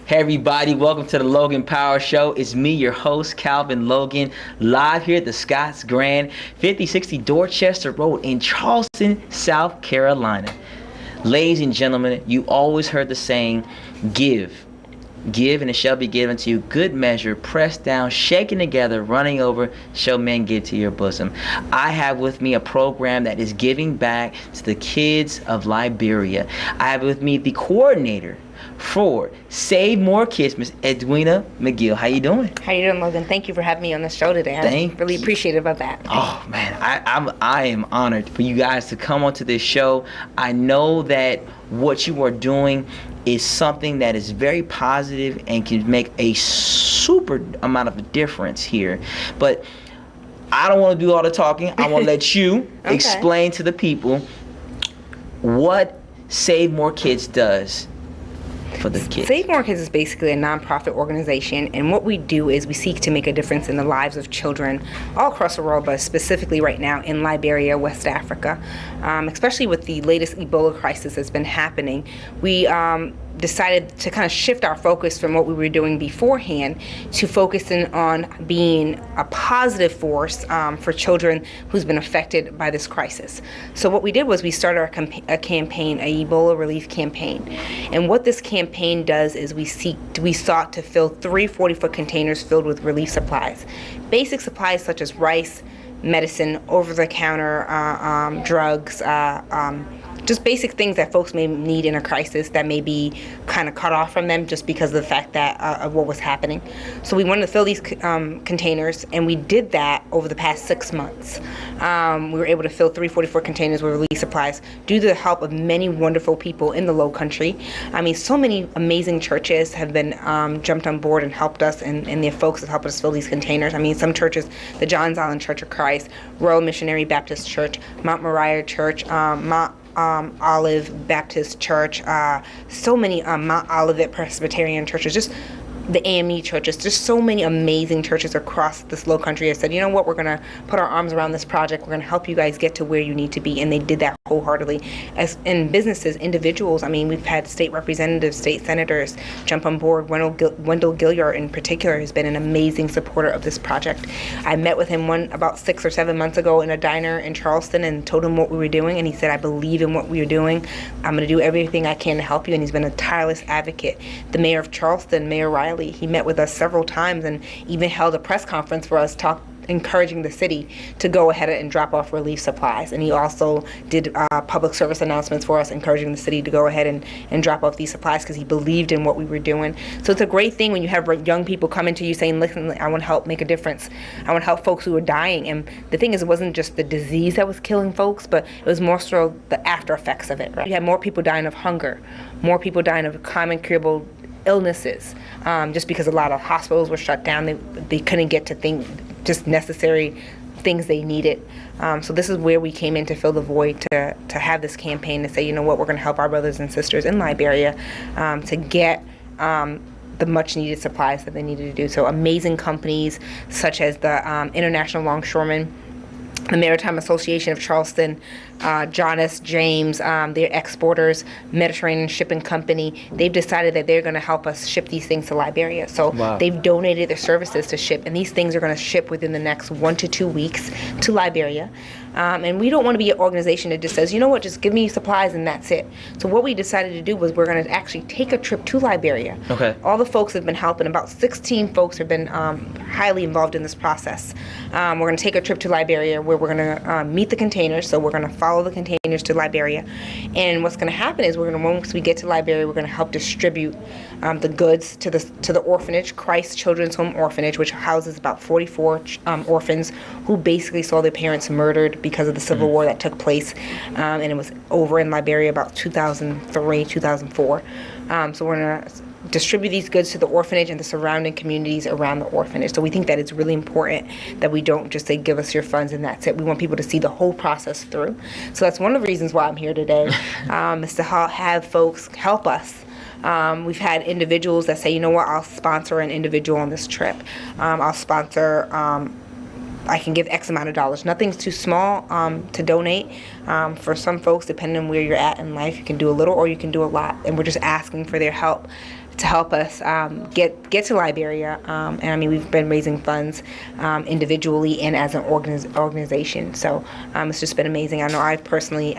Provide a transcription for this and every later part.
Hey everybody, welcome to the Logan Power Show. It's me, your host, Calvin Logan, live here at the Scotts Grand, 5060 Dorchester Road in Charleston, South Carolina. Ladies and gentlemen, you always heard the saying, give. Give and it shall be given to you. Good measure, pressed down, shaken together, running over, shall men give to your bosom. I have with me a program that is giving back to the kids of Liberia. I have with me the coordinator for Save More Kids, Miss Edwina Mcgill. How you doing? How you doing, Logan? Thank you for having me on the show today. I'm really appreciative of that. Oh man, I am honored for you guys to come onto this show. I know that what you are doing is something that is very positive and can make a super amount of difference here. But I don't want to do all the talking. I want to let you explain to the people what Save More Kids does for the kids. Save More Kids is basically a nonprofit organization, and what we do is we seek to make a difference in the lives of children all across the world, but specifically right now in Liberia, West Africa. Especially with the latest Ebola crisis that's been happening, we decided to kind of shift our focus from what we were doing beforehand to focusing on being a positive force for children who's been affected by this crisis. So what we did was we started a campaign, a Ebola relief campaign. And what this campaign does is we sought to fill 3 40-foot containers filled with relief supplies. Basic supplies such as rice, medicine, over-the-counter drugs, just basic things that folks may need in a crisis that may be kind of cut off from them just because of the fact that of what was happening. So we wanted to fill these containers, and we did that over the past 6 months. We were able to fill 3 44 containers with relief supplies due to the help of many wonderful people in the Low Country. I mean, so many amazing churches have been jumped on board and helped us, and their folks have helped us fill these containers. I mean, some churches, the Johns Island Church of Christ, Royal Missionary Baptist Church, Mount Moriah Church, Mount Olive Baptist Church, so many Mount Olivet Presbyterian churches, just the AME churches, just so many amazing churches across this Low Country have said, you know what, we're going to put our arms around this project, we're going to help you guys get to where you need to be, and they did that wholeheartedly. As in businesses, individuals, I mean, we've had state representatives, state senators jump on board. Wendell Gilliard in particular has been an amazing supporter of this project. I met with him about 6 or 7 months ago in a diner in Charleston and told him what we were doing, and he said, I believe in what we are doing. I'm going to do everything I can to help you, and he's been a tireless advocate. The mayor of Charleston, Mayor Riley, he met with us several times and even held a press conference for us, encouraging the city to go ahead and drop off relief supplies. And he also did public service announcements for us, encouraging the city to go ahead and drop off these supplies because he believed in what we were doing. So it's a great thing when you have young people coming to you saying, listen, I want to help make a difference. I want to help folks who are dying. And the thing is, it wasn't just the disease that was killing folks, but it was more so the after effects of it. Right? You had more people dying of hunger, more people dying of common curable illnesses, just because a lot of hospitals were shut down. They couldn't get to just necessary things they needed. So this is where we came in to fill the void, to have this campaign to say, you know what, we're going to help our brothers and sisters in Liberia to get the much needed supplies that they needed to do. So amazing companies such as the International Longshoremen, the Maritime Association of Charleston, John S. James, their exporters, Mediterranean Shipping Company, they've decided that they're going to help us ship these things to Liberia. So they've donated their services to ship, and these things are going to ship within the next 1 to 2 weeks to Liberia. And we don't want to be an organization that just says, you know what, just give me supplies and that's it. So what we decided to do was we're going to actually take a trip to Liberia. Okay. All the folks have been helping. About 16 folks have been highly involved in this process. We're going to take a trip to Liberia where we're going to meet the containers. So we're going to follow the containers to Liberia. And what's going to happen is once we get to Liberia, we're going to help distribute the goods to the orphanage, Christ Children's Home Orphanage, which houses about 44 orphans who basically saw their parents murdered because of the civil war that took place, and it was over in Liberia about 2003, 2004. So we're going to distribute these goods to the orphanage and the surrounding communities around the orphanage. So we think that it's really important that we don't just say, give us your funds and that's it. We want people to see the whole process through. So that's one of the reasons why I'm here today, is to have folks help us. We've had individuals that say, you know what, I'll sponsor an individual on this trip. I'll sponsor I can give X amount of dollars. Nothing's too small to donate. For some folks, depending on where you're at in life, you can do a little or you can do a lot. And we're just asking for their help to help us get to Liberia. And I mean, we've been raising funds individually and as an organization. So it's just been amazing. I know I personally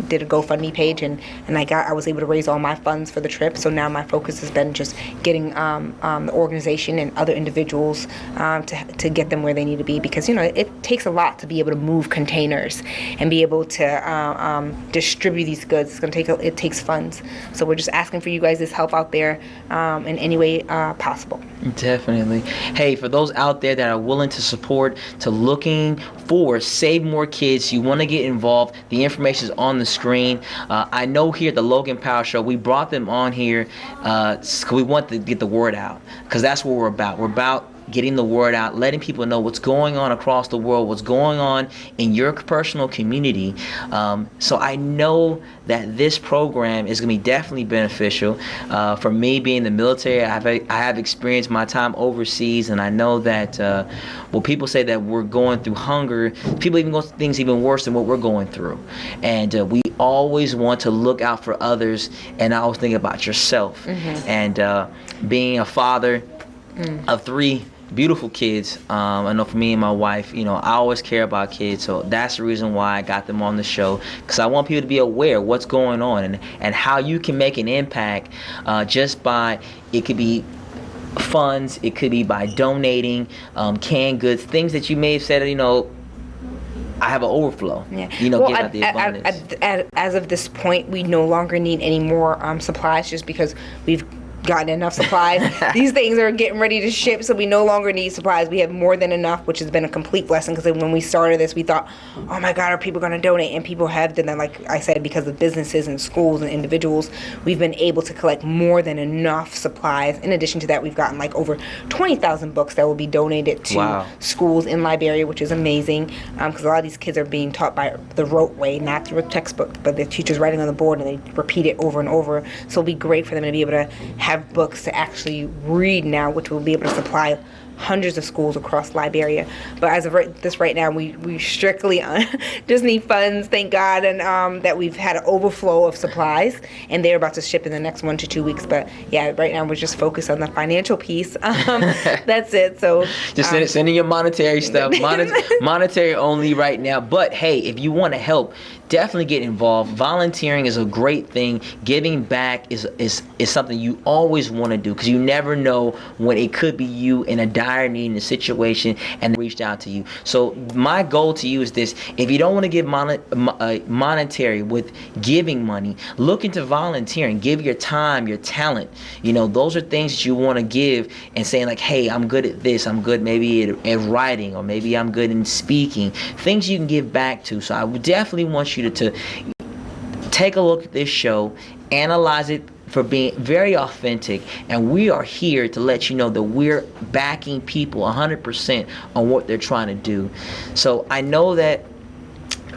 did a GoFundMe page, and I was able to raise all my funds for the trip. So now my focus has been just getting the organization and other individuals to get them where they need to be, because it takes a lot to be able to move containers and be able to distribute these goods. It's going to it takes funds. So we're just asking for you guys' help out there in any way possible. Definitely. Hey, for those out there that are willing to support, to looking for Save More Kids, you want to get involved, the information is on the screen. I know here at the Logan Power Show, we brought them on here because we want to get the word out, because that's what we're about. We're about getting the word out, letting people know what's going on across the world, what's going on in your personal community. So I know that this program is going to be definitely beneficial. For me, being in the military, I have experienced my time overseas, and I know that people say that we're going through hunger, people even go through things even worse than what we're going through. And we always want to look out for others, and I always think about yourself. Mm-hmm. And being a father of 3 beautiful kids, I know for me and my wife, I always care about kids, so that's the reason why I got them on the show, because I want people to be aware of what's going on and how you can make an impact just by, it could be funds, it could be by donating canned goods, things that you may have said, I have an overflow. Yeah. Get out the abundance. As of this point, we no longer need any more supplies, just because we've gotten enough supplies. These things are getting ready to ship, so we no longer need supplies. We have more than enough, which has been a complete blessing, because when we started this, we thought, oh my God, are people going to donate? And people have done that. Like I said, because of businesses and schools and individuals, we've been able to collect more than enough supplies. In addition to that, we've gotten like over 20,000 books that will be donated to schools in Liberia, which is amazing, because a lot of these kids are being taught by the rote way, not through a textbook, but the teacher's writing on the board and they repeat it over and over. So it'll be great for them to be able to have books to actually read now, which will be able to supply hundreds of schools across Liberia. But as of this right now, we strictly just need funds, thank God, and that we've had an overflow of supplies, and they're about to ship in the next 1 to 2 weeks. But yeah, right now we're just focused on the financial piece. That's it. So just send in your monetary stuff, monetary only right now. But hey, if you want to help, definitely get involved. Volunteering is a great thing. Giving back is something you always want to do, because you never know when it could be you in a dire need, in a situation, and they reached out to you. So my goal to you is this: if you don't want to give monetary with giving money, look into volunteering. Give your time, your talent. Those are things that you want to give, and saying like, hey, I'm good at this, I'm good maybe at writing, or maybe I'm good in speaking. Things you can give back to. So I would definitely want you to take a look at this show, analyze it for being very authentic, and we are here to let you know that we're backing people 100% on what they're trying to do. So I know that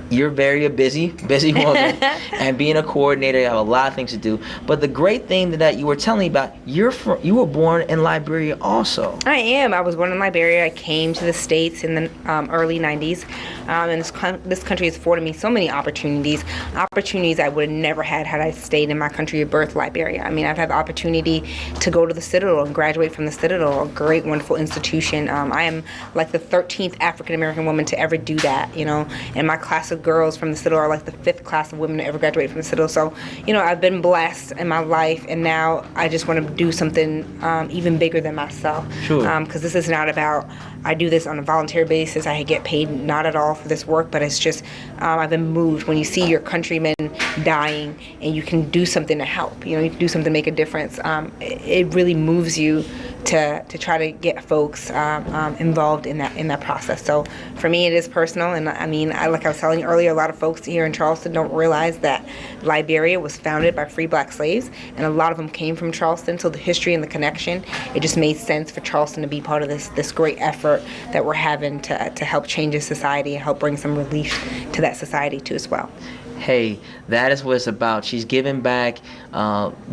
you're very busy woman, and being a coordinator, you have a lot of things to do. But the great thing that you were telling me about, you were born in Liberia also. I am. I was born in Liberia. I came to the States in the early 90s. And this country has afforded me so many opportunities I would have never had I stayed in my country of birth, Liberia. I mean, I've had the opportunity to go to the Citadel and graduate from the Citadel, a great, wonderful institution. I am like the 13th African-American woman to ever do that, and my class of girls from the Citadel are like the 5th class of women to ever graduate from the Citadel. So, I've been blessed in my life, and now I just want to do something even bigger than myself. Sure. Because this is not about, I do this on a volunteer basis. I get paid not at all for this work, but it's just, I've been moved when you see your countrymen dying and you can do something to help. You can do something to make a difference. It really moves you to try to get folks involved in that process. So for me, it is personal, and I mean, like I was telling you earlier, a lot of folks here in Charleston don't realize that Liberia was founded by free black slaves, and a lot of them came from Charleston. So the history and the connection, it just made sense for Charleston to be part of this great effort that we're having to help change this society and help bring some relief to that society too as well. Hey, that is what it's about. She's giving back,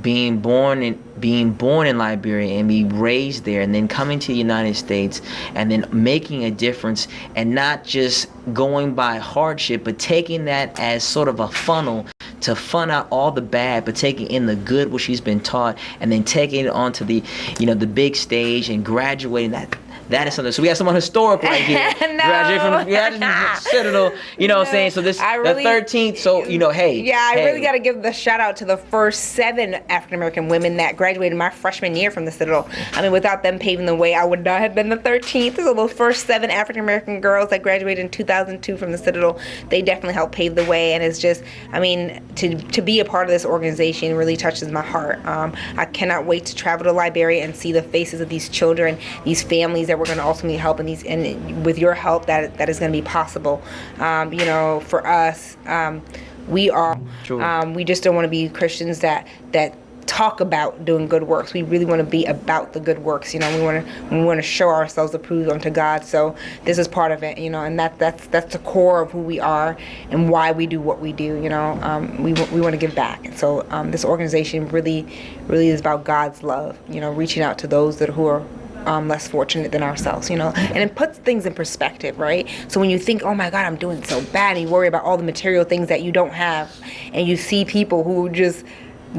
being born in Liberia and being raised there, and then coming to the United States and then making a difference, and not just going by hardship, but taking that as sort of a funnel to fund out all the bad, but taking in the good what she's been taught, and then taking it onto the, the big stage and graduating that is something. So we have someone historic right here. Graduate from Citadel. You know what I'm saying? So this, the 13th. So, hey. Yeah, I really got to give the shout out to the first 7 African American women that graduated my freshman year from the Citadel. I mean, without them paving the way, I would not have been the 13th. So those first 7 African American girls that graduated in 2002 from the Citadel, they definitely helped pave the way. And it's just, I mean, to be a part of this organization really touches my heart. I cannot wait to travel to Liberia and see the faces of these children, these families that we're going to ultimately help, and with your help, that is going to be possible. For us, we just don't want to be Christians that talk about doing good works. We really want to be about the good works. We want to show ourselves approved unto God. So this is part of it. And that's the core of who we are and why we do what we do. We want to give back. And so this organization really is about God's love. Reaching out to those who are less fortunate than ourselves, and it puts things in perspective, right? So when you think, oh my God, I'm doing so bad, and you worry about all the material things that you don't have, and you see people who just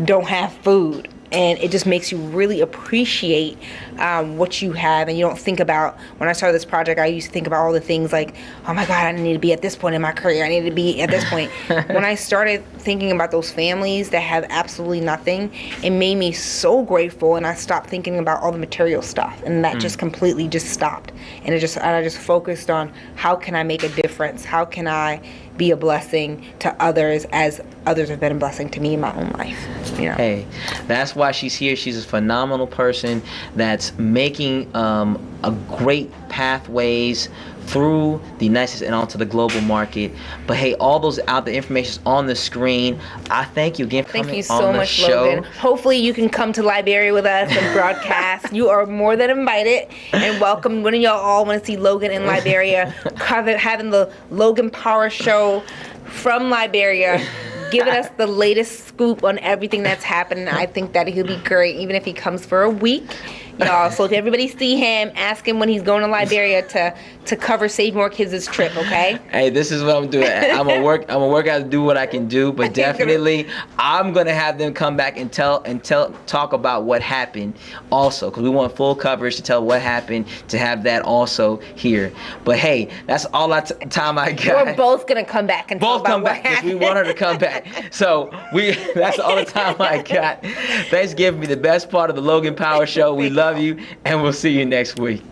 don't have food, and it just makes you really appreciate what you have. And you don't think about, when I started this project, I used to think about all the things like, oh my God, I need to be at this point in my career, I need to be at this point. When I started thinking about those families that have absolutely nothing, it made me so grateful, and I stopped thinking about all the material stuff, and that just completely just stopped. And I just focused on, how can I make a difference? How can I be a blessing to others as others have been a blessing to me in my own life? Hey, that's why she's here. She's a phenomenal person that's making a great pathways through the United States and onto the global market. But hey, all those out there, information is on the screen. I thank you again for coming on the show. Thank you so much, Logan. Hopefully you can come to Liberia with us and broadcast. You are more than invited and welcome. When y'all all want to see Logan in Liberia, having the Logan Power Show from Liberia, giving us the latest scoop on everything that's happening. I think that he'll be great, even if he comes for a week. Y'all, so if everybody see him, ask him when he's going to Liberia to cover Save More Kids' trip, okay? Hey, this is what I'm doing. I'm gonna work out to do what I can do, but definitely I'm gonna have them come back and talk about what happened also, because we want full coverage to tell what happened, to have that also here. But hey, that's all time I got. We're both gonna come back and talk about what happened. We want her to come back. So that's all the time I got. Thanks for giving me the best part of the Logan Power Show. We love you, and we'll see you next week.